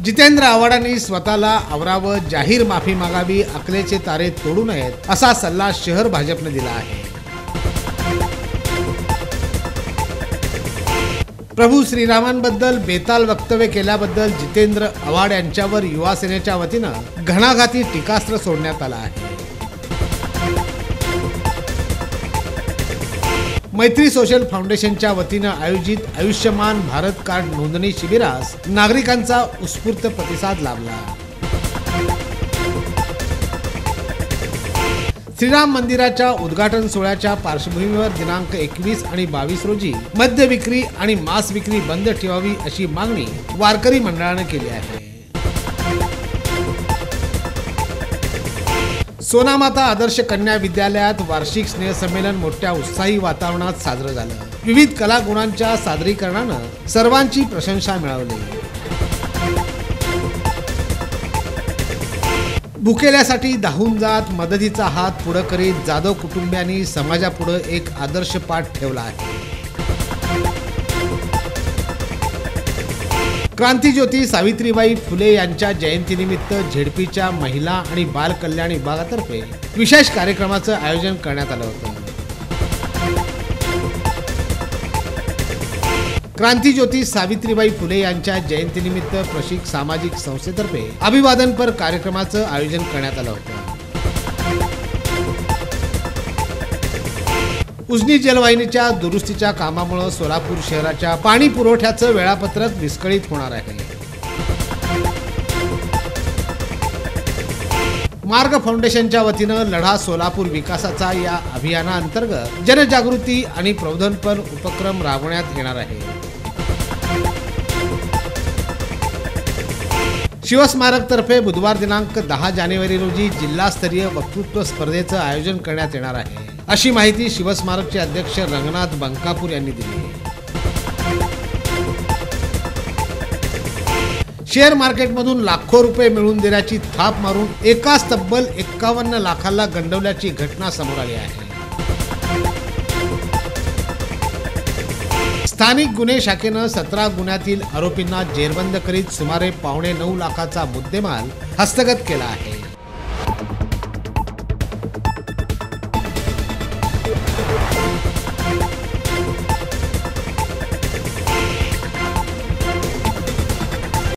जितेंद्र आव्हाडांनी स्वतःला आवरावं, जाहीर माफी मागावी, अकलेचे तारे तोडू नयेत असा सल्ला शहर भाजपने दिला आहे। प्रभू श्रीरामांबद्दल बेताल वक्तव्य केल्याबद्दल जितेंद्र आव्हाड यांच्यावर युवा सेनेच्या वतीनं घणाघाती टीकास्त्र सोडण्यात आला आहे। मैत्री सोशल फाउंडेशनच्या वतीनं आयोजित आयुष्यमान भारत कार्ड नोंदणी शिबिरास नागरिकांचा उत्स्फूर्त प्रतिसाद लाभला। श्रीराम मंदिराच्या उद्घाटन सोहळ्याच्या पार्श्वभूमीवर दिनांक 21 आणि 22 रोजी मद्य विक्री आणि मांस विक्री बंद ठेवावी अशी मागणी वारकरी मंडळाने केली आहे। सोनामाता आदर्श कन्या विद्यालयात वार्षिक स्नेहसंमेलन मोठ्या उत्साही वातावरणात साजरं झालं। विविध कलागुणांच्या सादरीकरणानं सर्वांची प्रशंसा मिळवली। भुकेल्यासाठी धावून जात मदतीचा हात पुढे करीत जाधव कुटुंबियांनी समाजापुढे एक आदर्श पाठ ठेवला आहे। क्रांतिज्योती सावित्रीबाई फुले यांच्या जयंतीनिमित्त झेडपीच्या महिला आणि बाल कल्याण विभागातर्फे विशेष कार्यक्रमाचं आयोजन करण्यात आलं होतं। क्रांतिज्योती सावित्रीबाई फुले यांच्या जयंतीनिमित्त प्रशिक सामाजिक संस्थेतर्फे अभिवादनपर कार्यक्रमाचं आयोजन करण्यात आलं होतं। उजनी जलवाहिनीच्या दुरुस्तीच्या कामामुळे सोलापूर शहराच्या पाणी पुरवठ्याचं वेळापत्रक विस्कळीत होणार आहे। मार्ग फाउंडेशनच्या वतीनं लढा सोलापूर विकासाचा या अभियानाअंतर्गत जनजागृती आणि प्रबोधनपर उपक्रम राबवण्यात येणार आहे। शिवस्मारक तर्फे बुधवार दिनांक 10 जानेवारी रोजी जिल्हास्तरीय वक्तृत्व स्पर्धेचं आयोजन करण्यात येणार आहे, अशी माहिती शिवस्मारकचे अध्यक्ष रंगनाथ बंकापूर यांनी दिली। शेअर मार्केटमधून लाखो रुपये मिळवून देण्याची थाप मारून एकाच तब्बल 51 लाखाला गंडवल्याची घटना समोर आली आहे। स्थानिक गुन्हे शाखेनं 17 गुन्ह्यातील आरोपींना जेरबंद करीत सुमारे 8.25 लाखाचा मुद्देमाल हस्तगत केला आहे।